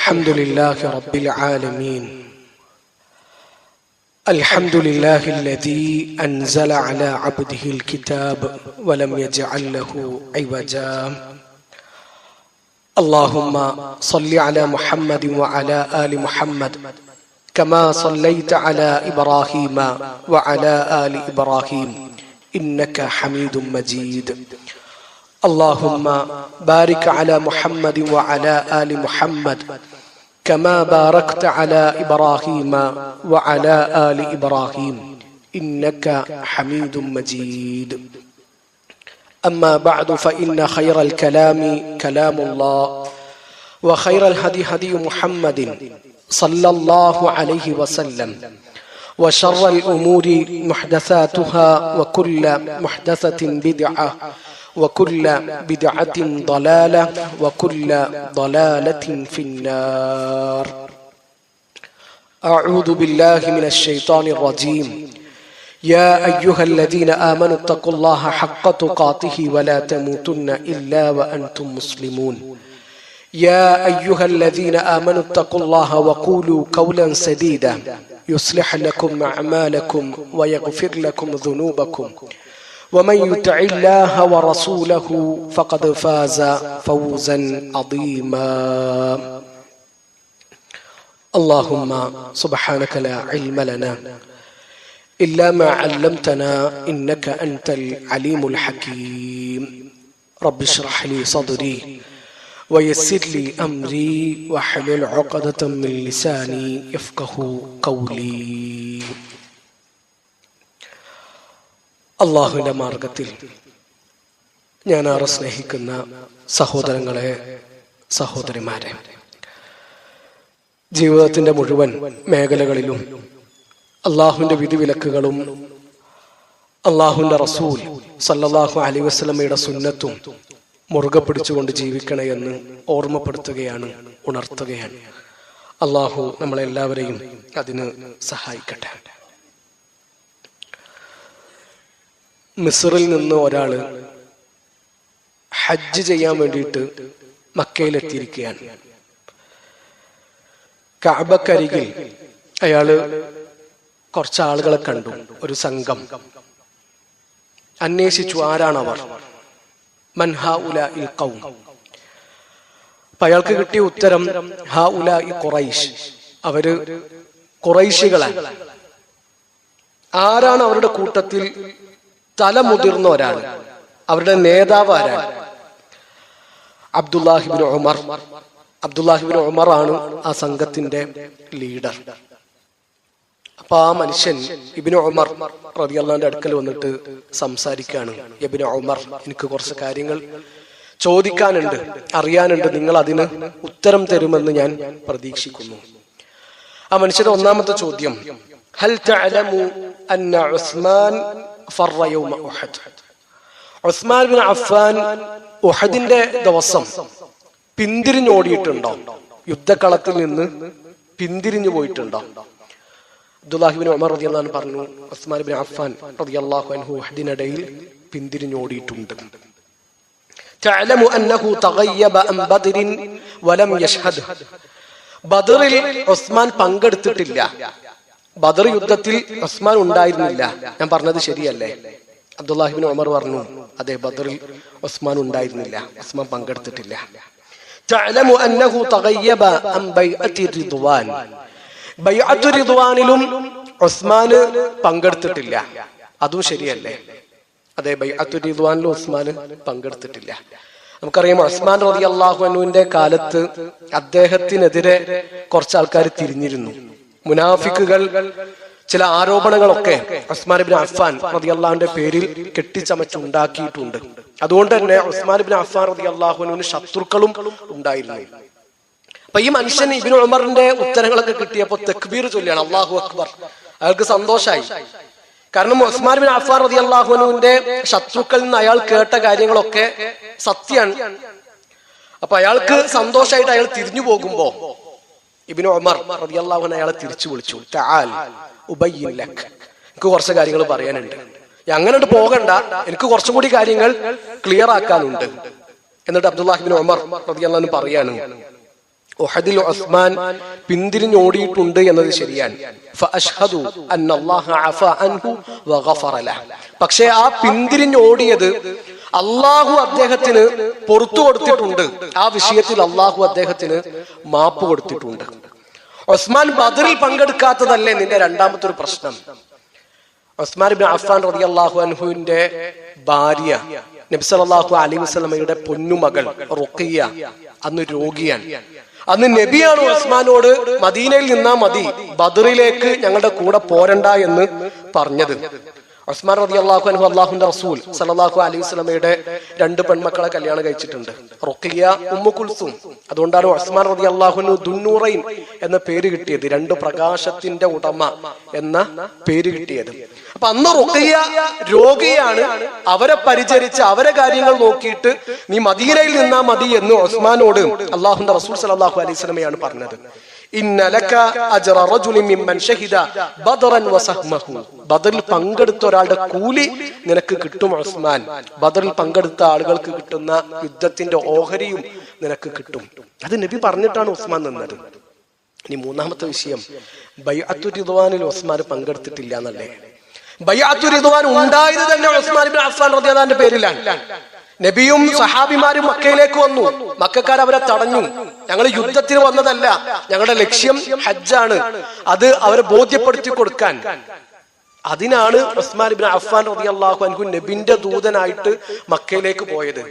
الحمد لله رب العالمين. الحمد لله الذي أنزل على عبده الكتاب ولم يجعل له عوجا. اللهم صل على محمد وعلى آل محمد كما صليت على إبراهيم وعلى آل إبراهيم إنك حميد مجيد. اللهم بارك على محمد وعلى آل محمد كما باركت على إبراهيم وعلى آل إبراهيم إنك حميد مجيد. أما بعد فإن خير الكلام كلام الله وخير الهدي هدي محمد صلى الله عليه وسلم وشر الأمور محدثاتها وكل محدثة بدعة وكل بدعة ضلالة وكل ضلالة في النار. أعوذ بالله من الشيطان الرجيم. يا أيها الذين آمنوا اتقوا الله حق تقاته ولا تموتن إلا وأنتم مسلمون. يا أيها الذين آمنوا اتقوا الله وقولوا قولا سديدا يصلح لكم أعمالكم ويغفر لكم ذنوبكم ومن يطع الله ورسوله فقد فاز فوزا عظيما. اللهم سبحانك لا علم لنا إلا ما علمتنا إنك أنت العليم الحكيم. رب اشرح لي صدري ويسر لي أمري واحلل عقدة من لساني يفقه قولي. അള്ളാഹുവിന്റെ മാർഗത്തിൽ ഞാനേറെ സ്നേഹിക്കുന്ന സഹോദരങ്ങളെ, സഹോദരിമാരെ, ജീവിതത്തിന്റെ മുഴുവൻ മേഖലകളിലും അള്ളാഹുവിന്റെ വിധിവിലക്കുകളും അള്ളാഹുവിന്റെ റസൂൽ സല്ലല്ലാഹു അലൈഹി വസല്ലമയുടെ സുന്നത്തും മുറുകെ പിടിച്ചുകൊണ്ട് ജീവിക്കണേ എന്ന് ഓർമ്മപ്പെടുത്തുകയാണ്, ഉണർത്തുകയാണ്. അള്ളാഹു നമ്മളെല്ലാവരെയും അതിന് സഹായിക്കട്ടെ. മിസ്റിൽ നിന്ന് ഒരാള് ഹജ്ജ് ചെയ്യാൻ വേണ്ടിയിട്ട് മക്കയിലെത്തിയിരിക്കുകയാണ്. കഅബക്കരികിൽ അയാള് കുറച്ച് ആളുകളെ കണ്ടു, ഒരു സംഘം. അന്വേഷിച്ചു, ആരാണവർ? മൻ ഹൗലാഇൽ ഖൗം. അപ്പൊ അയാൾക്ക് കിട്ടിയ ഉത്തരം ഹൗലാഇ ഖുറൈശ്, അവര് ഖുറൈശികളാണ്. ആരാണ് അവരുടെ കൂട്ടത്തിൽ തലമുതിർന്ന ഒരാൾ? അവരുടെ നേതാവ് ആരാണ്? അബ്ദുല്ലാഹിബ്നു ഉമർ. അബ്ദുല്ലാഹിബ്നു ഉമർ ആണ് ആ സംഘത്തിന്റെ ലീഡർ. അപ്പൊ ആ മനുഷ്യൻ ഇബ്നു ഉമർ റളിയല്ലാഹുവിന്റെ അടുക്കൽ വന്നിട്ട് സംസാരിക്കുകയാണ്. ഇബ്നു ഉമർ, എനിക്ക് കുറച്ച് കാര്യങ്ങൾ ചോദിക്കാനുണ്ട്, അറിയാനുണ്ട്. നിങ്ങൾ അതിന് ഉത്തരം തരുമെന്ന് ഞാൻ പ്രതീക്ഷിക്കുന്നു. ആ മനുഷ്യന്റെ ഒന്നാമത്തെ ചോദ്യം, ഹൽ തഅലമു അന്ന ഉസ്മാൻ ഫറ യൗമ ഉഹദ്. ഉസ്മാൻ ബിൻ അഫ്ഫാൻ ഉഹദിന്റെ ദിവസം പിന്തിരിഞ്ഞോടിയിട്ടുണ്ടോ? യുദ്ധക്കളത്തിൽ നിന്ന് പിന്തിരിഞ്ഞു പോയിട്ടുണ്ടോ? അബ്ദുല്ലാഹിബ്നു ഉമർ റളിയല്ലാഹു അൻഹു പറഞ്ഞു, ഉസ്മാൻ ബിൻ അഫ്ഫാൻ റളിയല്ലാഹു അൻഹു ഉഹദിനിടയിൽ പിന്തിരിഞ്ഞോടിയിട്ടുണ്ട്. തഅലമു അന്നഹു തഗയ്യബ അൻ ബദ്രിൻ വലം യശ്ഹദ്. ബദറിൽ ഉസ്മാൻ പങ്കെടുത്തിട്ടില്ല. ബദർ യുദ്ധത്തിൽ ഉസ്മാൻ ഉണ്ടായിരുന്നില്ല. ഞാൻ പറഞ്ഞത് ശരിയല്ലേ? അബ്ദുല്ലാഹിബ്നു ഉമർ പറഞ്ഞു, അതെ, ബദറിൽ ഉസ്മാൻ ഉണ്ടായിരുന്നില്ല, ഉസ്മാൻ പങ്കെടുത്തിട്ടില്ല. തഅലമു അന്നഹു തഗയ്യബ അൻ ബൈഅത്തി റിദ്വാൻ. ബൈഅത്തു റിദ്വാനിലും ഉസ്മാൻ പങ്കെടുത്തിട്ടില്ല, അതും ശരിയല്ലേ? അതെ, ബൈഅത്തു റിദ്വാനിലും ഉസ്മാൻ പങ്കെടുത്തിട്ടില്ല. നമുക്കറിയാം, ഉസ്മാൻ റളിയല്ലാഹു അൻഹുവിന്റെ കാലത്ത് അദ്ദേഹത്തിനെതിരെ കുറച്ച് ആൾക്കാർ തിരിഞ്ഞിരുന്നു. മുനാഫിക്കുകൾ ചില ആരോപണങ്ങളൊക്കെ ഉസ്മാൻ ഇബ്നു അഫ്ഫാൻ റളിയല്ലാഹുവിന്റെ പേരിൽ കെട്ടിച്ചമച്ചുണ്ടാക്കിയിട്ടുണ്ട്. അതുകൊണ്ട് തന്നെ ഉസ്മാൻ ഇബ്നു അഫ്ഫാൻ റളിയല്ലാഹു അൻഹുവിന് ശത്രുക്കളും ഉണ്ടായിരുന്നു. അപ്പൊ ഈ മനുഷ്യൻ ഇബ്നു ഉമറിന്റെ ഉത്തരങ്ങളൊക്കെ കിട്ടിയപ്പോ തക്ബീർ ചൊല്ലിയാണ്, അല്ലാഹു അക്ബർ. അയാൾക്ക് സന്തോഷായി. കാരണം ഉസ്മാൻ ഇബ്നു അഫ്ഫാൻ റളിയല്ലാഹു അൻഹുവിന്റെ ശത്രുക്കളിൽ നിന്ന് അയാൾ കേട്ട കാര്യങ്ങളൊക്കെ സത്യമാണ്. അപ്പൊ അയാൾക്ക് സന്തോഷമായിട്ട് അയാൾ തിരിഞ്ഞു പോകുമ്പോ ഇബ്നു ഉമർ റളിയല്ലാഹു അൻഹു അയാളെ തിരിച്ചു വിളിച്ചു, തആൽ ഉബയ്യിൻ ലക്, എനിക്ക് കുറച്ച് കാര്യങ്ങൾ പറയാനുണ്ട്. അങ്ങനെ പോകണ്ട, എനിക്ക് കുറച്ചും കൂടി കാര്യങ്ങൾ ക്ലിയർ ആക്കാനുണ്ട്. എന്നിട്ട് അബ്ദുല്ലാഹി ഇബ്നു ഉമർ റളിയല്ലാഹു അൻഹു പറയാണ്, ഉഹദിൽ ഉസ്മാൻ പിന്തിരിഞ്ഞോടിയിട്ടുണ്ട് എന്നത് ശരിയാണ്. ഫഅശ്ഹദു അന്നല്ലാഹ അഫാ അൻഹു വഗഫറ ലഹു. പക്ഷേ ആ പിന്തിരിഞ്ഞോടിയത് അള്ളാഹു അദ്ദേഹത്തിന് പുറത്തു കൊടുത്തിട്ടുണ്ട്. ആ വിഷയത്തിൽ അള്ളാഹു അദ്ദേഹത്തിന് മാപ്പ് കൊടുത്തിട്ടുണ്ട്. ഉസ്മാൻ ബദറിൽ പങ്കെടുക്കാത്തതല്ലേ നിന്റെ രണ്ടാമത്തെ ഒരു പ്രശ്നം? ഉസ്മാൻ ഇബ്നു അഫ്ഫാൻ റളിയല്ലാഹു അൻഹുവിന്റെ ഭാര്യ നബി സല്ലല്ലാഹു അലൈഹി വസല്ലമയുടെ പൊന്നുമകൾ റുഖിയ അന്ന് രോഗിയാണ്. അന്ന് നബിയാണ് ഉസ്മാനോട് മദീനയിൽ നിന്നാ മതി, ബദറിലേക്ക് ഞങ്ങളുടെ കൂടെ പോരണ്ട എന്ന് പറഞ്ഞത്. ഉസ്മാൻ റളിയല്ലാഹു അൻഹു അല്ലാഹുവിന്റെ റസൂൽ സല്ലല്ലാഹു അലൈഹി വസല്ലമയുടെ 2 പെൺമക്കളെ കല്യാണം കഴിച്ചിട്ടുണ്ട്, റുഖിയ, ഉമ്മു കുൽസും. അതുകൊണ്ടാണ് ഉസ്മാൻ റളിയല്ലാഹു അൻഹു ദുന്നൂറൈൻ എന്ന പേര് കിട്ടിയത്, 2 പ്രകാശത്തിന്റെ ഉടമ എന്ന പേര് കിട്ടിയത്. അപ്പൊ അന്ന് റുഖിയ രോഗിയാണ്, അവരെ പരിചരിച്ച് അവരെ കാര്യങ്ങൾ നോക്കിയിട്ട് നീ മദീനയിൽ നിന്നാ മതി എന്ന് ഉസ്മാനോട് അല്ലാഹുവിന്റെ റസൂൽ സല്ലല്ലാഹു അലൈഹി വസല്ലമയാണ് പറഞ്ഞത്. ബദറിൽ പങ്കെടുത്ത ഒരാളുടെ കൂലി നിനക്ക് കിട്ടും ഉസ്മാൻ. ബദറിൽ പങ്കെടുത്ത ആളുകൾക്ക് കിട്ടുന്ന യുദ്ധത്തിന്റെ ഓഹരിയും നിനക്ക് കിട്ടും. അത് നബി പറഞ്ഞിട്ടാണ് ഉസ്മാൻ നിന്നത്. ഇനി മൂന്നാമത്തെ വിഷയം, ബൈഅത്തു റിദ്വാനിൽ ഉസ്മാൻ പങ്കെടുത്തിട്ടില്ല എന്നല്ലേ. ബൈഅത്തു റിദ്വാൻ ഉണ്ടായത് തന്നെ ഉസ്മാൻ ഇബ്നു അഫ്ഫാൻ റളിയല്ലാഹു അൻഹു പേരിലാണ്. നബിയും സഹാബിമാരും മക്കയിലേക്ക് വന്നു, മക്കക്കാർ അവരെ തടഞ്ഞു. ഞങ്ങൾ യുദ്ധത്തിന് വന്നതല്ല, ഞങ്ങളുടെ ലക്ഷ്യം ഹജ്ജാണ്, അത് അവരെ ബോധ്യപ്പെടുത്തി കൊടുക്കാൻ. അതിനാണ് ഉസ്മാൻ ഇബ്നു അഫ്ഫാൻ റളിയല്ലാഹു അൻഹു നബിന്റെ ദൂതനായിട്ട് മക്കയിലേക്ക് പോയത്.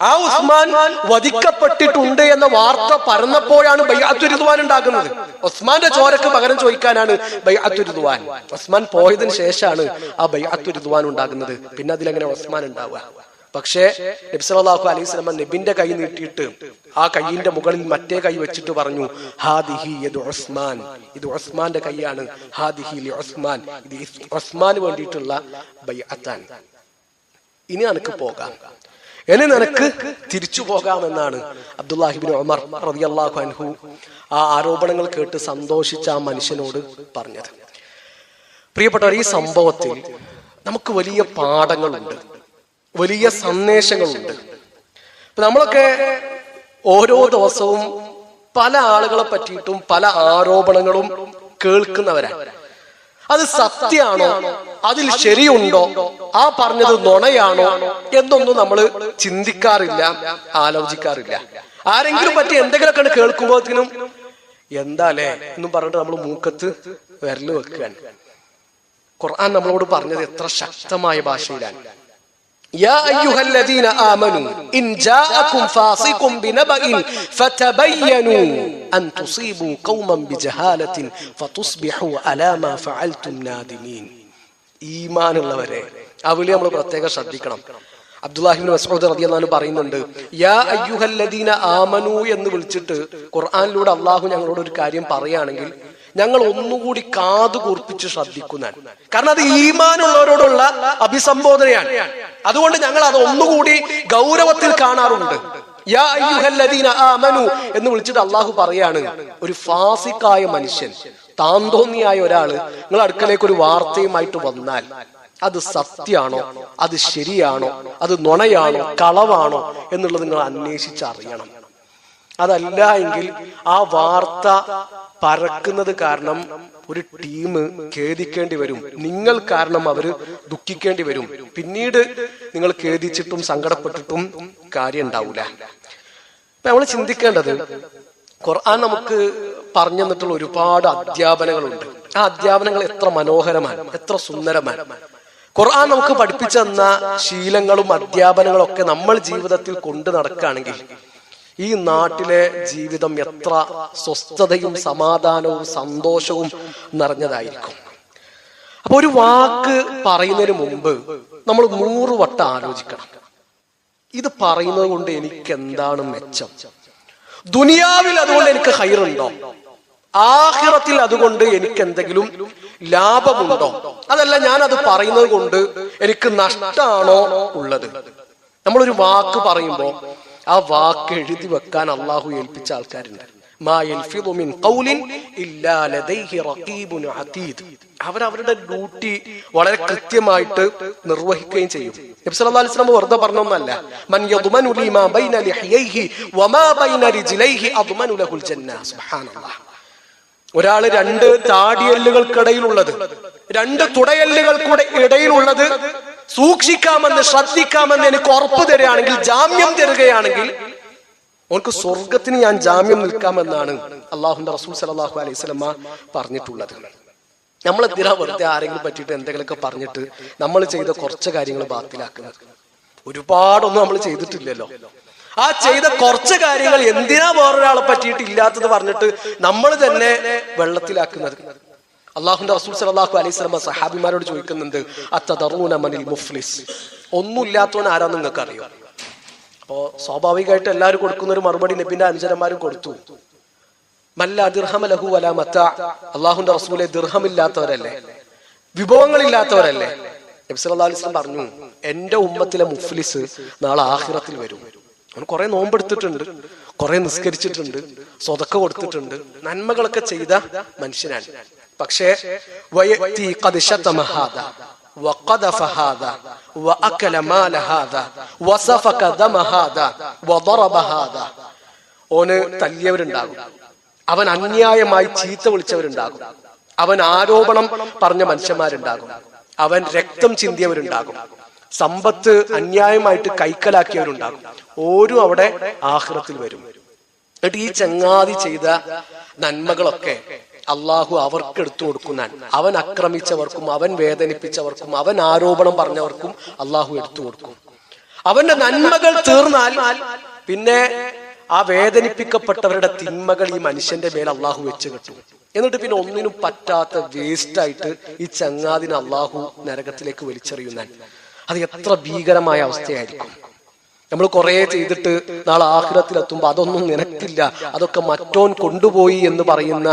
ആ ഉസ്മാൻ വധിക്കപ്പെട്ടിട്ടുണ്ട് എന്ന വാർത്ത പരന്നപ്പോഴാണ് ബൈഅത്തു റിദ്വാൻ ഉണ്ടാകുന്നത്. ഉസ്മാന്റെ ചോരക്ക് പകരം ചോദിക്കാനാണ് ബൈഅത്തു റിദ്വാൻ. ഉസ്മാൻ പോയതിനു ശേഷമാണ് ആ ബൈഅത്തു റിദ്വാൻ ഉണ്ടാകുന്നത്. പിന്നെ അതിലെങ്ങനെ ഉസ്മാൻ ഉണ്ടാവുക? പക്ഷേ നബി സല്ലല്ലാഹു അലൈഹി വസല്ലം നബിന്റെ കൈ നീട്ടിയിട്ട് ആ കൈയിന്റെ മുകളിൽ മറ്റേ കൈ വെച്ചിട്ട് പറഞ്ഞു, ഹാദിഹി യദു ഉസ്മാൻ, ഇത് ഉസ്മാന്റെ കൈയാണ്, ഹാദിഹി ലി ഉസ്മാൻ, ഇത് ഉസ്മാന് വേണ്ടിയിട്ടുള്ള ബൈഅത്താൻ. ഇനി നിനക്ക് പോകാം, ഇനി നിനക്ക് തിരിച്ചു പോകാമെന്നാണ് അബ്ദുല്ലാഹി ഇബ്നു ഉമർ റളിയല്ലാഹു അൻഹു ആ ആരോപണങ്ങൾ കേട്ട് സന്തോഷിച്ച ആ മനുഷ്യനോട് പറഞ്ഞത്. പ്രിയപ്പെട്ടവർ, ഈ സംഭവത്തിൽ നമുക്ക് വലിയ പാഠങ്ങളുണ്ട്, വലിയ സന്ദേശങ്ങളുണ്ട്. നമ്മളൊക്കെ ഓരോ ദിവസവും പല ആളുകളെ പറ്റിയിട്ടും പല ആരോപണങ്ങളും കേൾക്കുന്നവരാണ്. അത് സത്യമാണോ, അതിൽ ശരിയുണ്ടോ, ആ പറഞ്ഞത് നുണയാണോ എന്നൊന്നും നമ്മൾ ചിന്തിക്കാറില്ല, ആലോചിക്കാറില്ല. ആരെങ്കിലും പറ്റി എന്തെങ്കിലുമൊക്കെ കേൾക്കുമ്പോഴത്തേനും എന്താലേ എന്നും പറഞ്ഞിട്ട് നമ്മൾ മൂക്കത്ത് വിരല് വെക്കുകയാണ്. ഖുർആൻ നമ്മളോട് പറഞ്ഞത് എത്ര ശക്തമായ ഭാഷയിലാണ്. يا أيها الذين آمنوا إن جاءكم فاسق بنبأ فتبينوا أن تصيبوا قوما بجهالة فتصبحوا على ما فعلتم نادمين. ഈമാനുള്ളവരെ ആ വിളി നമ്മൾ പ്രത്യേകം ശ്രദ്ധിക്കണം. അബ്ദുല്ലാഹി ഇബ്നു മസ്ഊദ് റളിയല്ലാഹു അൻഹു പറയുന്നുണ്ട്, യാ അയ്യുഹല്ലദീന ആമനു എന്ന് വിളിച്ചിട്ട് ഖുർആനിലൂടെ അള്ളാഹു ഞങ്ങളോട് ഒരു കാര്യം പറയുകയാണെങ്കിൽ ഞങ്ങൾ ഒന്നുകൂടി കാതു കൂർപ്പിച്ച് ശ്രദ്ധിക്കുന്നതാണ്. കാരണം അത് ഈമാനുള്ളവരോടുള്ള അഭിസംബോധനയാണ്. അതുകൊണ്ട് ഞങ്ങൾ അത് ഒന്നുകൂടി ഗൗരവത്തിൽ കാണാറുണ്ട്. യാ അയ്യുഹല്ലദീന ആമനു എന്ന് വിളിച്ചിട്ട് അള്ളാഹു പറയാണ്, ഒരു ഫാസിക്കായ മനുഷ്യൻ, താന്തോന്നിയായ ഒരാള് നിങ്ങൾ അടുക്കലേക്ക് ഒരു വാർത്തയുമായിട്ട് വന്നാൽ അത് സത്യമാണോ, അത് ശരിയാണോ, അത് നുണയാണോ, കളവാണോ എന്നുള്ളത് നിങ്ങൾ അന്വേഷിച്ചറിയണം. അതല്ല എങ്കിൽ ആ വാർത്ത പരക്കുന്നത് കാരണം ഒരു ടീം ഖേദിക്കേണ്ടി വരും, നിങ്ങൾ കാരണം അവര് ദുഃഖിക്കേണ്ടി വരും. പിന്നീട് നിങ്ങൾ ഖേദിച്ചിട്ടും സങ്കടപ്പെട്ടിട്ടും കാര്യം ഉണ്ടാവൂല. അപ്പൊ നമ്മൾ ചിന്തിക്കേണ്ടത്, ഖുർആൻ നമുക്ക് പറഞ്ഞു തന്നിട്ടുള്ള ഒരുപാട് അധ്യാപനങ്ങളുണ്ട്. ആ അധ്യാപനങ്ങൾ എത്ര മനോഹരമാണ്, എത്ര സുന്ദരമാണ്. ഖുർആൻ നമുക്ക് പഠിപ്പിച്ചു തന്ന ശീലങ്ങളും അധ്യാപനങ്ങളും ഒക്കെ നമ്മൾ ജീവിതത്തിൽ കൊണ്ടു നടക്കുകയാണെങ്കിൽ ഈ നാട്ടിലെ ജീവിതം എത്ര സ്വസ്ഥതയും സമാധാനവും സന്തോഷവും നിറഞ്ഞതായിരിക്കും. അപ്പൊ ഒരു വാക്ക് പറയുന്നതിന് മുമ്പ് നമ്മൾ 100 വട്ടം ആലോചിക്കണം. ഇത് പറയുന്നത് കൊണ്ട് എനിക്ക് എന്താണ് മെച്ചം? ദുനിയാവിൽ അതുകൊണ്ട് എനിക്ക് ഖൈറുണ്ടോ? ആഖിറത്തിൽ അതുകൊണ്ട് എനിക്ക് എന്തെങ്കിലും ലാഭമുണ്ടോ? അതല്ല, ഞാൻ അത് പറയുന്നത് കൊണ്ട് എനിക്ക് നഷ്ടമാണോ ഉള്ളത്? നമ്മളൊരു വാക്ക് പറയുമ്പോൾ ആ വാക്ക് എഴുതി വെക്കാൻ അള്ളാഹു ഏൽപ്പിച്ച ആൾക്കാരുണ്ട്. മാ യൽഫിദു മിൻ ഖൗലിൻ ഇല്ലാ ലദൈഹി റഖീബുൻ അതീദ്. അവരവരുടെ ഡ്യൂട്ടി വളരെ കൃത്യമായിട്ട് നിർവഹിക്കുകയും ചെയ്യും. നബി സല്ലല്ലാഹു അലൈഹി വസല്ലം വെറുതെ പറഞ്ഞൊന്നല്ല, മൻ യദ്മനു ലി മാ ബൈന ലിഹ്യൈഹി വമാ ബൈന റിജ്ലൈഹി അദ്മനു ലഹുൽ ജന്ന. സുബ്ഹാനല്ലാഹ്. ഒരാള് രണ്ട് താടിയെല്ലുകൾക്കിടയിലുള്ളത്, രണ്ട് തുടയെല്ലുകൾക്കൂടെ ഇടയിലുള്ളത് സൂക്ഷിക്കാമെന്ന് ശ്രദ്ധിക്കാമെന്ന് എനിക്ക് ഉറപ്പ് തരികയാണെങ്കിൽ, ജാമ്യം തരികയാണെങ്കിൽ ഓർക്ക് സ്വർഗത്തിന് ഞാൻ ജാമ്യം നിൽക്കാമെന്നാണ് അള്ളാഹുന്റെ റസൂൽ സല്ലല്ലാഹു അലൈഹി വസല്ലം പറഞ്ഞിട്ടുള്ളത്. നമ്മൾ എന്തിനാ വെറുതെ ആരെങ്കിലും പറ്റിയിട്ട് എന്തെങ്കിലുമൊക്കെ പറഞ്ഞിട്ട് നമ്മൾ ചെയ്ത കുറച്ച് കാര്യങ്ങൾ ബാത്തിലാക്കുന്നത്? ഒരുപാടൊന്നും നമ്മൾ ചെയ്തിട്ടില്ലല്ലോ. ആ ചെയ്ത കുറച്ച് കാര്യങ്ങൾ എന്തിനാ വേറൊരാളെ പറ്റിയിട്ട് ഇല്ലാത്തത് പറഞ്ഞിട്ട് നമ്മൾ തന്നെ വെള്ളത്തിലാക്കുന്നത്? അള്ളാഹുന്റെ റസൂൽ സല്ലല്ലാഹു അലൈഹി വസല്ലം സഹാബിമാരോട് ചോദിക്കുന്നുണ്ട്, അത്തദറൂന മനിൽ മുഫ്ലിസ്, ഒന്നുമില്ലാത്തവൻ ആരാന്ന് നിങ്ങൾക്ക് അറിയോ? അപ്പോ സ്വാഭാവികമായിട്ട് എല്ലാവരും കൊടുക്കുന്ന ഒരു മറുപടി നബിന്റെ അനുചരന്മാരും കൊടുത്തു, മല്ല ദിർഹമ ലഹു വലാ മത്താ. അള്ളാഹുന്റെ റസൂലെ, ദിർഹമില്ലാത്തവരല്ലേ, വിഭവങ്ങളില്ലാത്തവരല്ലേ? നബി സല്ലല്ലാഹു അലൈഹി വസല്ലം പറഞ്ഞു, എന്റെ ഉമ്മത്തിലെ മുഫ്ലിസ് നാളെ ആഖിറത്തിൽ വരും. അവൻ കുറെ നോമ്പെടുത്തിട്ടുണ്ട്, കുറെ നിസ്കരിച്ചിട്ടുണ്ട്, സ്വതക്ക കൊടുത്തിട്ടുണ്ട്, നന്മകളൊക്കെ ചെയ്ത മനുഷ്യനാണ്. പക്ഷേ ഓന് തല്ലിയവരുണ്ടാകും, അവൻ അന്യായമായി ചീത്ത വിളിച്ചവരുണ്ടാകും, അവൻ ആരോപണം പറഞ്ഞ മനുഷ്യന്മാരുണ്ടാകും, അവൻ രക്തം ചിന്തിയവരുണ്ടാകും, സമ്പത്ത് അന്യായമായിട്ട് കൈക്കലാക്കിയവരുണ്ടാകും. ഓരോ അവിടെ ആഖിറത്തിൽ വരും. എന്നിട്ട് ഈ ചങ്ങാതി ചെയ്ത നന്മകളൊക്കെ അള്ളാഹു അവർക്ക് എടുത്തു കൊടുക്കുന്നതാണ്. അവൻ ആക്രമിച്ചവർക്കും അവൻ വേദനിപ്പിച്ചവർക്കും അവൻ ആരോപണം പറഞ്ഞവർക്കും അള്ളാഹു എടുത്തു കൊടുക്കും. അവന്റെ നന്മകൾ തീർന്നാൽ പിന്നെ ആ വേദനിപ്പിക്കപ്പെട്ടവരുടെ തിന്മകൾ ഈ മനുഷ്യന്റെ മേൽ അള്ളാഹു വെച്ച് കെട്ടും. എന്നിട്ട് പിന്നെ ഒന്നിനും പറ്റാത്ത വേസ്റ്റായിട്ട് ഈ ചങ്ങാതിനെ അള്ളാഹു നരകത്തിലേക്ക് വലിച്ചെറിയുന്നതാണ്. അത് എത്ര ഭീകരമായ അവസ്ഥയായിരിക്കും. നമ്മൾ കുറെ ചെയ്തിട്ട് നാളെ ആഖിറത്തിലെത്തുമ്പോ അതൊന്നും നിനക്കില്ല, അതൊക്കെ മറ്റോൻ കൊണ്ടുപോയി എന്ന് പറയുന്ന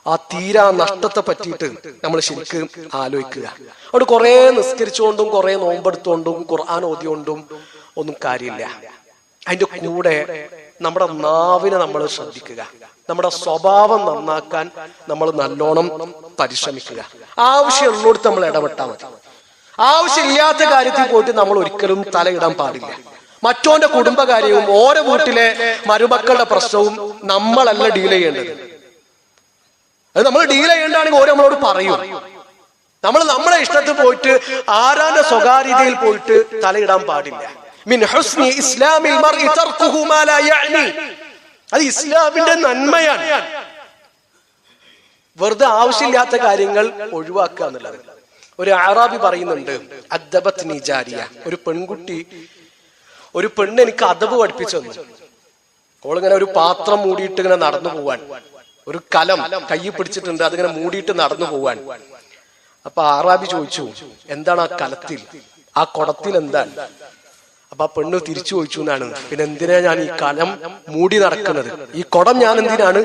ആ തീരാ നഷ്ടത്തെ പറ്റിയിട്ട് നമ്മൾ ശരിക്കും ആലോചിക്കുക. അവിടെ കുറെ നിസ്കരിച്ചുകൊണ്ടും കുറെ നോമ്പെടുത്തുകൊണ്ടും ഖുർആൻ ഓതിക്കൊണ്ടും ഒന്നും കാര്യമില്ല. അതിന്റെ കൂടെ നമ്മുടെ നാവിനെ നമ്മൾ ശ്രദ്ധിക്കുക, നമ്മുടെ സ്വഭാവം നന്നാക്കാൻ നമ്മൾ നല്ലോണം പരിശ്രമിക്കുക. ആവശ്യമുള്ളടത്ത് നമ്മൾ ഇടപെട്ടാൽ മതി. ആവശ്യമില്ലാത്ത കാര്യത്തിൽ പോയിട്ട് നമ്മൾ ഒരിക്കലും തലയിടാൻ പാടില്ല. മറ്റോന്റെ കുടുംബകാര്യവും ഓരോ വീട്ടിലെ മരുമക്കളുടെ പ്രശ്നവും നമ്മളല്ല ഡീൽ ചെയ്യേണ്ടത്. അത് നമ്മൾ ഡീൽ ചെയ്യേണ്ടാണെങ്കിൽ ഓരോ നമ്മളോട് പറയും. നമ്മൾ നമ്മളെ ഇഷ്ടത്തിൽ പോയിട്ട് ആരാന്റെ സ്വകാര്യതയിൽ പോയിട്ട് തലയിടാൻ പാടില്ല. മിൻ ഹുസ്നി ഇസ്ലാമിൽ മർഇ തർക്കുഹു മാ ലാ യഅനി. അത് ഇസ്ലാമിന്റെ നന്മയാണ്, വെറുതെ ആവശ്യമില്ലാത്ത കാര്യങ്ങൾ ഒഴിവാക്കുക എന്നുള്ളത്. ഒരു അറാബി പറയുന്നുണ്ട്, അദ്ദബത്നി ജാരിയ, ഒരു പെണ്ണ് എനിക്ക് അദബ് പഠിപ്പിച്ചു തന്നു. അവളിങ്ങനെ ഒരു പാത്രം മൂടിയിട്ട് ഇങ്ങനെ നടന്നു പോവാൻ, ഒരു കലം കയ്യിൽ പിടിച്ചിട്ടുണ്ട്, അതിങ്ങനെ മൂടിയിട്ട് നടന്നു പോവാൻ. അപ്പൊ അറാബി ചോദിച്ചു, എന്താണ് ആ കലത്തിൽ, ആ കുടത്തിൽ എന്താണ്? അപ്പൊ ആ പെണ്ണ് തിരിച്ചു ചോദിച്ചു എന്നാണ്, പിന്നെ എന്തിനാ ഞാൻ ഈ കലം മൂടി നടക്കുന്നത്, ഈ കുടം ഞാൻ എന്തിനാണ്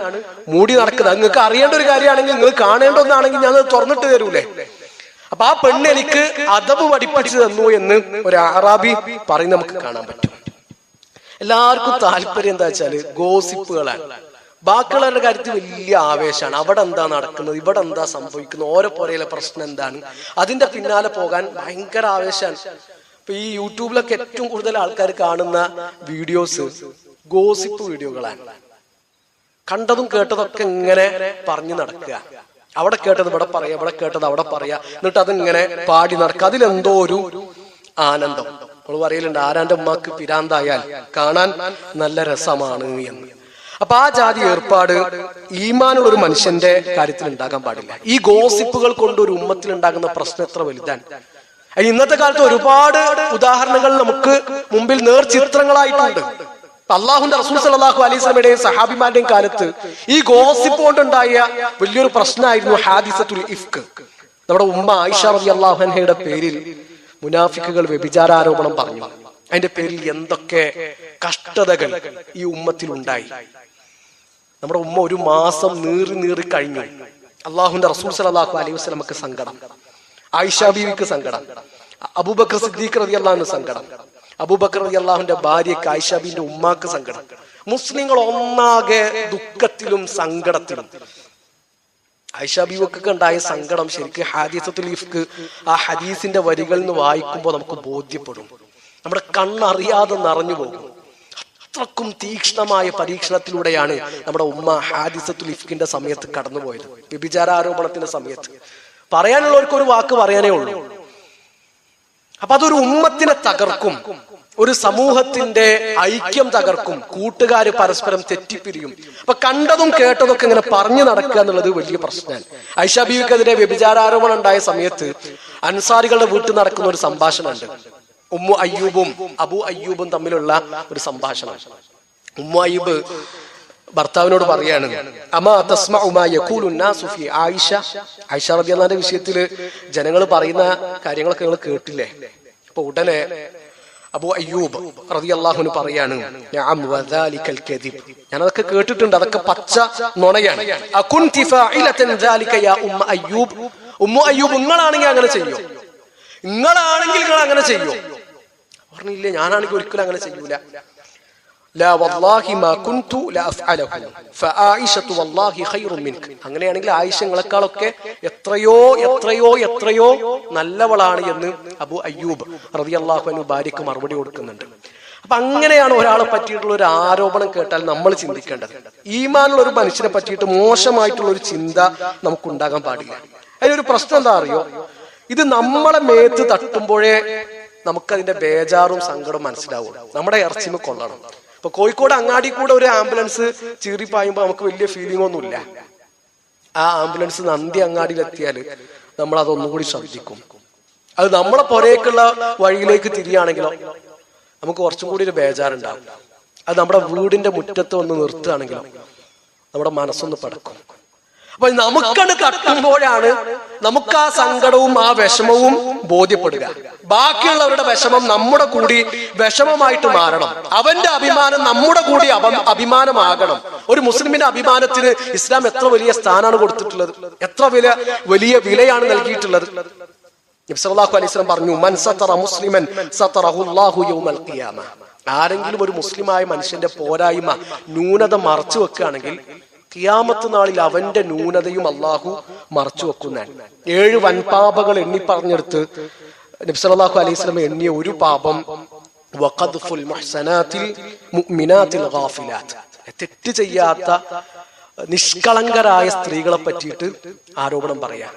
മൂടി നടക്കുന്നത്? നിങ്ങൾക്ക് അറിയേണ്ട ഒരു കാര്യമാണെങ്കിൽ, നിങ്ങൾ കാണേണ്ട ഒന്നാണെങ്കിൽ ഞാൻ തുറന്നിട്ട് തരൂലേ? അപ്പൊ ആ പെണ്ണ് എനിക്ക് അദബ് പഠിപ്പിച്ചു തന്നു എന്ന് ഒരു അറാബി പറയുന്നത് നമുക്ക് കാണാൻ പറ്റും. എല്ലാവർക്കും താല്പര്യം എന്താ വെച്ചാല് ഗോസിപ്പുകളാണ്. ബാക്കിയുള്ളവരുടെ കാര്യത്തിൽ വലിയ ആവേശമാണ്. അവിടെ എന്താ നടക്കുന്നത്, ഇവിടെ എന്താ സംഭവിക്കുന്നത്, ഓരോ പുറയിലെ പ്രശ്നം എന്താണ്, അതിന്റെ പിന്നാലെ പോകാൻ ഭയങ്കര ആവേശമാണ്. ഇപ്പൊ ഈ യൂട്യൂബിലൊക്കെ ഏറ്റവും കൂടുതൽ ആൾക്കാർ കാണുന്ന വീഡിയോസ് ഗോസിപ്പ് വീഡിയോകളാണ്. കണ്ടതും കേട്ടതൊക്കെ ഇങ്ങനെ പറഞ്ഞു നടക്കുക. അവിടെ കേട്ടത് ഇവിടെ പറയാ, ഇവിടെ കേട്ടത് അവിടെ പറയാ, എന്നിട്ട് അതിങ്ങനെ പാടി നടക്കുക. അതിലെന്തോ ഒരു ആനന്ദം. നമ്മൾ പറയലുണ്ട്, ആരാന്റെ ഉമ്മാക്ക് പിരാന്തായാൽ കാണാൻ നല്ല രസമാണ് എന്ന്. അപ്പൊ ആ ജാതി ഏർപ്പാട് ഈമാനുള്ള ഒരു മനുഷ്യന്റെ കാര്യത്തിൽ ഉണ്ടാകാൻ പാടില്ല. ഈ ഗോസിപ്പുകൾ കൊണ്ട് ഒരു ഉമ്മത്തിൽ ഉണ്ടാകുന്ന പ്രശ്നം എത്ര വലുതാണ്. ഇന്നത്തെ കാലത്ത് ഒരുപാട് ഉദാഹരണങ്ങൾ നമുക്ക് മുമ്പിൽ നേർചിത്രങ്ങളായിട്ടുണ്ട്. അള്ളാഹുന്റെ റസൂൽ സല്ലല്ലാഹു അലൈഹി വസല്ലമയുടെയും സഹാബിമാരുടെയും കാലത്ത് ഈ ഗോസിപ്പ് കൊണ്ടുണ്ടായ വലിയൊരു പ്രശ്നമായിരുന്നു ഹാദിസത്തുൽ ഇഫ്ക്. നമ്മുടെ ഉമ്മ ആയിഷ റളിയല്ലാഹു അൻഹയുടെ പേരിൽ മുനാഫിക്കുകൾ വ്യഭിചാരാരോപണം പറഞ്ഞു. അതിന്റെ പേരിൽ എന്തൊക്കെ കഷ്ടതകൾ ഈ ഉമ്മത്തിൽ ഉണ്ടായി. നമ്മുടെ ഉമ്മ ഒരു മാസം നീറി കഴിഞ്ഞു. അള്ളാഹുന്റെ റസൂൽ സല്ലല്ലാഹു അലൈഹി വസല്ലമക്ക് സങ്കടം, ആയിഷ ബീവിക്ക് സങ്കടം, അബൂബക്കർ സിദ്ദീഖ് റളിയല്ലാഹു അൻഹു സങ്കടം, അബൂബക്കർ റളിയല്ലാഹുവിന്റെ ഭാര്യയ്ക്ക് ആയിഷ ബീവിന്റെ ഉമ്മാക്ക് സങ്കടം. മുസ്ലിങ്ങൾ ഒന്നാകെ ദുഃഖത്തിലും സങ്കടത്തിലും. ആയിഷ ബീവിക്കൊക്കെ ഉണ്ടായ സങ്കടം ശരിക്കും ഹാദിസത്തുൽ ഇഫ്ക് ആ ഹദീസിന്റെ വരികളിൽ നിന്ന് വായിക്കുമ്പോൾ നമുക്ക് ബോധ്യപ്പെടും. നമ്മുടെ കണ്ണറിയാതെ നിറഞ്ഞു പോകും. അത്രക്കും തീക്ഷ്ണമായ പരീക്ഷണത്തിലൂടെയാണ് നമ്മുടെ ഉമ്മ ഹാദിസത്തുൽ ഇഫ്കിന്റെ സമയത്ത് കടന്നുപോയത്. വ്യഭിചാരാരോപണത്തിന്റെ സമയത്ത് പറയാനുള്ളവർക്ക് ഒരു വാക്ക് പറയാനേ ഉള്ളൂ. അപ്പൊ അതൊരു ഉമ്മത്തിനെ തകർക്കും, ഒരു സമൂഹത്തിന്റെ ഐക്യം തകർക്കും, കൂട്ടുകാര് പരസ്പരം തെറ്റിപ്പിരിയും. അപ്പൊ കണ്ടതും കേട്ടതൊക്കെ ഇങ്ങനെ പറഞ്ഞു നടക്കുക എന്നുള്ളത് വലിയ പ്രശ്നമാണ്. ആയിഷ ബീവിക്കെതിരെ വ്യഭിചാരാരോപണം ഉണ്ടായ സമയത്ത് അൻസാരികളുടെ വീട്ടിൽ നടക്കുന്ന ഒരു സംഭാഷണമുണ്ട്. ഉമ്മു അയ്യൂബും അബു അയ്യൂബും തമ്മിലുള്ള ഒരു സംഭാഷണം. ഉമ്മു അയ്യൂബ് ഭർത്താവിനോട് പറയാണ്, അമാ തസ്മഉ മാ യഖൂലു നാസു ഫീ ആയിഷ. ആയിഷ റളിയല്ലാഹുവിന്റെ വിഷയത്തിൽ ജനങ്ങൾ പറയുന്ന കാര്യങ്ങളൊക്കെ നിങ്ങൾ കേട്ടില്ലേ? അപ്പൊ ഉടനെ അബു അയ്യൂബ് റളിയല്ലാഹു അൻഹു പറയാണ്, നഅം വദാലികൽ കദിബ്, ഞാനതൊക്കെ കേട്ടിട്ടുണ്ട്, അതൊക്കെ പച്ച നുണയാണ്. അകുൻതി ഫാഇലതൻ ദാലിക യാ ഉമ്മ അയ്യൂബ്. ഉമ്മു അയ്യൂബ്, നിങ്ങളാണെങ്കിൽ അങ്ങനെ ചെയ്യോ? നിങ്ങളാണെങ്കിൽ നിങ്ങൾ അങ്ങനെ ചെയ്യോ? പറഞ്ഞില്ലേ, ഞാനാണെങ്കിൽ ഒരിക്കലും അങ്ങനെ ചെയ്യൂല. ലാ വല്ലാഹി മാ കുൻതു ലാ അഫ്അലഹു ഫആയിഷതു വല്ലാഹി ഖൈറുൻ മിൻക. അങ്ങനെയാണെങ്കിൽ ആയിഷ നിങ്ങളെക്കാളൊക്കെ എത്രയോ എത്രയോ എത്രയോ നല്ലവളാണ് എന്ന് അബു അയ്യൂബ് റളിയല്ലാഹു അൻഹു ഭാര്യക്ക് മറുപടി കൊടുക്കുന്നുണ്ട്. അപ്പൊ അങ്ങനെയാണ് ഒരാളെ പറ്റിയിട്ടുള്ള ഒരു ആരോപണം കേട്ടാൽ നമ്മൾ ചിന്തിക്കേണ്ടത്. ഈമാനുള്ള ഒരു മനുഷ്യനെ പറ്റിയിട്ട് മോശമായിട്ടുള്ള ഒരു ചിന്ത നമുക്കുണ്ടാകാൻ പാടില്ല. അതിനൊരു പ്രശ്നം എന്താ അറിയോ? ഇത് നമ്മളെ മേത്ത് തട്ടുമ്പോഴേ നമുക്കതിന്റെ ബേജാറും സങ്കടവും മനസ്സിലാവുള്ളൂ. നമ്മുടെ ഇറച്ചിമ കൊള്ളണം. ഇപ്പൊ കോഴിക്കോട് അങ്ങാടി കൂടെ ഒരു ആംബുലൻസ് ചീറിപ്പായുമ്പോ നമുക്ക് വലിയ ഫീലിംഗ് ഒന്നുമില്ല. ആ ആംബുലൻസ് നന്ദി അങ്ങാടിയിലെത്തിയാൽ നമ്മൾ അതൊന്നുകൂടി ശ്രദ്ധിക്കും. അത് നമ്മളെ പുറേക്കുള്ള വഴിയിലേക്ക് തിരിയാണെങ്കിലോ നമുക്ക് കുറച്ചും കൂടി ഒരു ബേജാറുണ്ടാവും. അത് നമ്മുടെ വീടിന്റെ മുറ്റത്ത് വന്ന് നിർത്തുകയാണെങ്കിലോ നമ്മുടെ മനസ്സൊന്ന് പടക്കും. അപ്പൊ നമുക്കത് തട്ടുമ്പോഴാണ് നമുക്ക് ആ സങ്കടവും ആ വിഷമവും ബോധ്യപ്പെടുക. ബാക്കിയുള്ളവരുടെ വിഷമം നമ്മുടെ കൂടി വിഷമമായിട്ട് മാറണം. അവന്റെ അഭിമാനം നമ്മുടെ കൂടി അഭിമാനമാകണം. ഒരു മുസ്ലിമിന്റെ അഭിമാനത്തിന് ഇസ്ലാം എത്ര വലിയ സ്ഥാനമാണ് കൊടുത്തിട്ടുള്ളത്, എത്ര വലിയ വിലയാണ് നൽകിയിട്ടുള്ളത്. നബി സല്ലല്ലാഹു അലൈഹി വസല്ലം പറഞ്ഞു, മൻ സതറ മുസ്ലിമൻ സതറഹു അല്ലാഹു യൗമൽ ഖിയാമ. ആരെങ്കിലും ഒരു മുസ്ലിമായ മനുഷ്യന്റെ പോരായ്മ, ന്യൂനത മറച്ചു വെക്കുകയാണെങ്കിൽ ഖിയാമത്ത് നാളിൽ അവന്റെ ന്യൂനതയും അള്ളാഹു മറച്ചു വെക്കുന്നതാണ്. 7 വൻപാപങ്ങൾ എണ്ണി പറഞ്ഞെടുത്ത് നബി സല്ലല്ലാഹു അലൈഹി വസല്ലം എണ്ണിയ ഒരു പാപം വഖദ്ഫുൽ മുഹ്സനാത്തിൽ മുഅ്മിനാത്തിൽ ഗാഫിലാത്ത്, തെറ്റ് ചെയ്യാത്ത നിഷ്കളങ്കരായ സ്ത്രീകളെ പറ്റിയിട്ട് ആരോപണം പറയാം.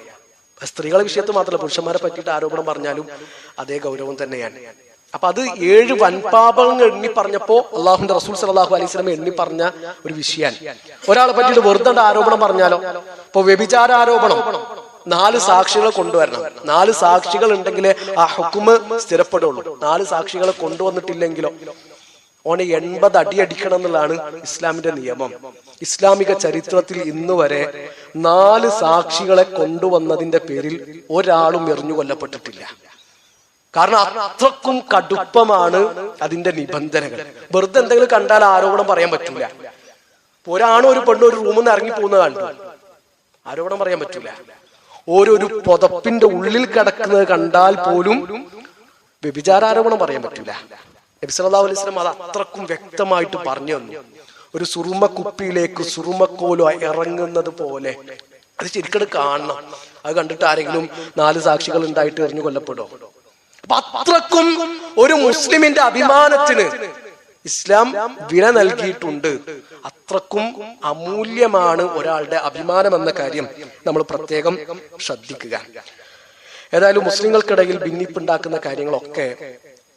സ്ത്രീകളെ വിഷയത്തിൽ മാത്രമല്ല, പുരുഷന്മാരെ പറ്റിയിട്ട് ആരോപണം പറഞ്ഞാലും അതേ ഗൗരവം തന്നെയാണ്. അപ്പൊ അത് 7 വൻപാപങ്ങൾ എണ്ണി പറഞ്ഞപ്പോ അള്ളാഹുന്റെ റസൂൽ സല്ലല്ലാഹു അലൈഹി വസല്ലം എണ്ണി പറഞ്ഞ ഒരു വിഷയമാണ്. ഒരാളെ പറ്റിയിട്ട് വെറുതെ ആരോപണം പറഞ്ഞാലോ? ഇപ്പൊ വ്യഭിചാര ആരോപണം 4 സാക്ഷികളെ കൊണ്ടുവരണം. 4 സാക്ഷികൾ ഉണ്ടെങ്കിലേ ആ ഹുക്മ് സ്ഥിരപ്പെടുള്ളൂ. 4 സാക്ഷികളെ കൊണ്ടുവന്നിട്ടില്ലെങ്കിലോ ഓനെ 80 അടി അടിക്കണം എന്നുള്ളതാണ് ഇസ്ലാമിന്റെ നിയമം. ഇസ്ലാമിക ചരിത്രത്തിൽ ഇന്ന് വരെ 4 സാക്ഷികളെ കൊണ്ടുവന്നതിന്റെ പേരിൽ ഒരാളും എറിഞ്ഞു കൊല്ലപ്പെട്ടിട്ടില്ല. കാരണം അത്രക്കും കടുപ്പമാണ് അതിന്റെ നിബന്ധനകൾ. വെറുതെ എന്തെങ്കിലും കണ്ടാൽ ആരോപണം പറയാൻ പറ്റൂല. ഒരാണോ ഒരു പെണ്ണോ ഒരു റൂമിൽ നിന്ന് ഇറങ്ങി പോകുന്നത് കണ്ടു, ആരോപണം പറയാൻ പറ്റൂല. ഓരോരു പുതപ്പിന്റെ ഉള്ളിൽ കിടക്കുന്നത് കണ്ടാൽ പോലും വ്യഭിചാരാരോപണം പറയാൻ പറ്റൂല. നബി സല്ലല്ലാഹു അലൈഹി വസല്ലം അത് അത്രക്കും വ്യക്തമായിട്ട് പറഞ്ഞു തന്നു. ഒരു സുറുമ കുപ്പിയിലേക്ക് സുറുമക്കോലോ ഇറങ്ങുന്നത് പോലെ അത് ശരിക്കും കാണണം. അത് കണ്ടിട്ട് ആരെങ്കിലും 4 സാക്ഷികൾ ഉണ്ടായിട്ട് എറിഞ്ഞു കൊല്ലപ്പെടോ? അപ്പൊ അത്രക്കും ഒരു മുസ്ലിമിന്റെ അഭിമാനത്തിന് ഇസ്ലാം വില നൽകിയിട്ടുണ്ട്. അത്രക്കും അമൂല്യമാണ് ഒരാളുടെ അഭിമാനം എന്ന കാര്യം നമ്മൾ പ്രത്യേകം ശ്രദ്ധിക്കുക. ഏതായാലും മുസ്ലിങ്ങൾക്കിടയിൽ ഭിന്നിപ്പുണ്ടാക്കുന്ന കാര്യങ്ങളൊക്കെ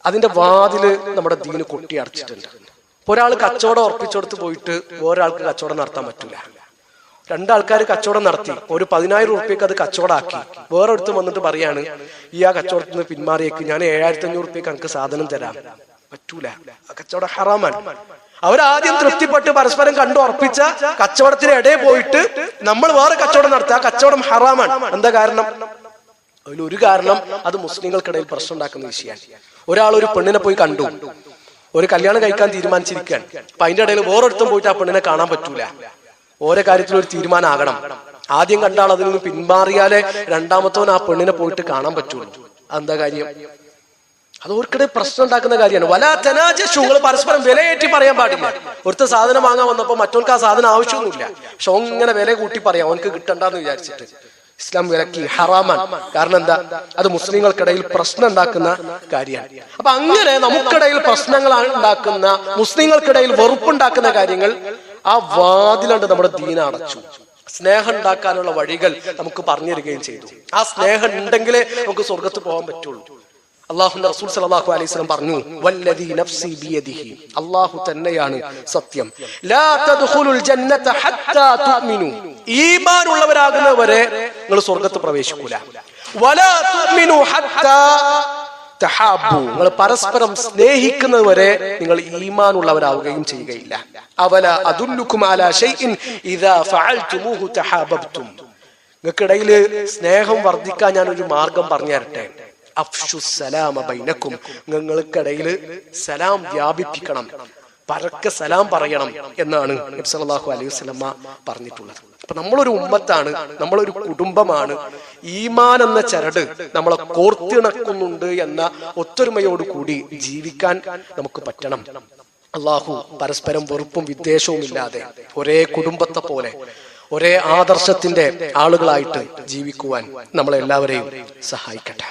അതിന്റെ വാതില് നമ്മുടെ ദീന് കൊട്ടി അടച്ചിട്ടുണ്ട്. ഒരാൾ കച്ചവടം ഉറപ്പിച്ചെടുത്ത് പോയിട്ട് വേറൊരാൾക്ക് കച്ചവടം നടത്താൻ പറ്റൂല. 2 ആൾക്കാർ കച്ചവടം നടത്തി, ഒരു 10,000 ഉറുപ്പ്യക്ക് അത് കച്ചവടമാക്കി. വേറൊരുത്തും വന്നിട്ട് പറയാണ്, ഈ ആ കച്ചവടത്തിൽ നിന്ന് പിന്മാറിയേക്ക്, ഞാൻ 7,500 ഉറുപ്പ്യക്ക് എനിക്ക് സാധനം തരാം. പറ്റൂല, ആ കച്ചവടം ഹറാമാണ്. അവരാദ്യം തൃപ്തിപ്പെട്ട് പരസ്പരം കണ്ടു ഉറപ്പിച്ച കച്ചവടത്തിന് ഇടയിൽ പോയിട്ട് നമ്മൾ വേറെ കച്ചവടം നടത്തുക, ആ കച്ചവടം ഹറാമാണ്. എന്താ കാരണം? അതിലൊരു കാരണം അത് മുസ്ലിങ്ങൾക്കിടയിൽ പ്രശ്നം ഉണ്ടാക്കുന്ന വിഷയമാണ്. ഒരാൾ ഒരു പെണ്ണിനെ പോയി കണ്ടു, ഒരു കല്യാണം കഴിക്കാൻ തീരുമാനിച്ചിരിക്കുകയാണ്. അപ്പൊ അതിന്റെ ഇടയിൽ വേറൊരുത്തും പോയിട്ട് ആ പെണ്ണിനെ കാണാൻ പറ്റൂല. ഓരോ കാര്യത്തിലും ഒരു തീരുമാനമാകണം. ആദ്യം കണ്ട ആൾ അതിൽ നിന്ന് പിന്മാറിയാലേ രണ്ടാമത്തവൻ ആ പെണ്ണിനെ പോയിട്ട് കാണാൻ പറ്റുള്ളൂ. എന്താ കാര്യം? അത് ഓർക്കിടെ പ്രശ്നം ഉണ്ടാക്കുന്ന കാര്യമാണ്. വലാ തനാജശു, നിങ്ങൾ പരസ്പരം വിലയേറ്റി പറയാൻ പാടില്ല. ഒരുത്ത സാധനം വാങ്ങാൻ വന്നപ്പോ മറ്റവർക്ക് ആ സാധനം ആവശ്യമൊന്നുമില്ല, പക്ഷെ ഇങ്ങനെ വില കൂട്ടി പറയാം അവനക്ക് കിട്ടണ്ടെന്ന് വിചാരിച്ചിട്ട്. ഇസ്ലാം വിലക്കി, ഹറാമാണ്. കാരണം എന്താ? അത് മുസ്ലിങ്ങൾക്കിടയിൽ പ്രശ്നം ഉണ്ടാക്കുന്ന കാര്യമാണ്. അപ്പൊ അങ്ങനെ നമുക്കിടയിൽ പ്രശ്നങ്ങൾ ഉണ്ടാക്കുന്ന, മുസ്ലിങ്ങൾക്കിടയിൽ വെറുപ്പുണ്ടാക്കുന്ന കാര്യങ്ങൾ ആ വാതിലുണ്ട് നമ്മുടെ ദീന അടച്ചു. സ്നേഹം ഉണ്ടാക്കാനുള്ള വഴികൾ നമുക്ക് പറഞ്ഞു തരികയും ചെയ്തു. ആ സ്നേഹം ഉണ്ടെങ്കിലേ നമുക്ക് സ്വർഗത്ത് പോകാൻ പറ്റുള്ളൂ. അല്ലാഹുവിന്റെ റസൂൽ സല്ലല്ലാഹു അലൈഹി വസല്ലം പറഞ്ഞു, വല്ലദീ നഫ്സി ബിയദിഹി, അല്ലാഹു തന്നെയാണ് സത്യം, ലാ തദ്ഖുലുൽ ജന്നത ഹത്താ തുഅ്മിനു, ഈമാൻ ഉള്ളവരാകുന്നവരെ നിങ്ങൾ സ്വർഗ്ഗത്ത് പ്രവേശിക്കൂല. വലാ തുഅ്മിനു ഹത്താ തഹാബു, നിങ്ങൾ പരസ്പരം സ്നേഹിക്കുന്നവരെ നിങ്ങൾ ഈമാൻ ഉള്ളവരാവുകയും ചെയ്യുകയില്ല. അവല അദുല്ലുകും അലാ ഷൈഇൻ ഇദാ ഫഅൽതുമൂഹു തഹാബബ്തും, നിങ്ങൾക്കിടയിൽ സ്നേഹം വർദ്ധിക്കാൻ ഞാൻ ഒരു മാർഗം പറഞ്ഞു തരട്ടെ. അഫ്ഷുസ്സലാമ ബൈനക്കും, നിങ്ങൾക്കിടയിൽ സലാം വ്യാപിപ്പിക്കണം, പരക്കെ സലാം പറയണം എന്നാണ് നബി സല്ലല്ലാഹു അലൈഹി വസല്ലമ പറഞ്ഞിട്ടുള്ളത്. അപ്പൊ നമ്മളൊരു ഉമ്മത്താണ്, നമ്മളൊരു കുടുംബമാണ്. ഈമാൻ എന്ന ചരട് നമ്മളെ കോർത്തിണക്കുന്നുണ്ട് എന്ന ഒത്തൊരുമയോട് കൂടി ജീവിക്കാൻ നമുക്ക് പറ്റണം. അള്ളാഹു പരസ്പരം വെറുപ്പും വിദ്വേഷവും ഇല്ലാതെ ഒരേ കുടുംബത്തെ പോലെ ഒരേ ആദർശത്തിന്റെ ആളുകളായിട്ട് ജീവിക്കുവാൻ നമ്മളെല്ലാവരെയും സഹായിക്കട്ടെ.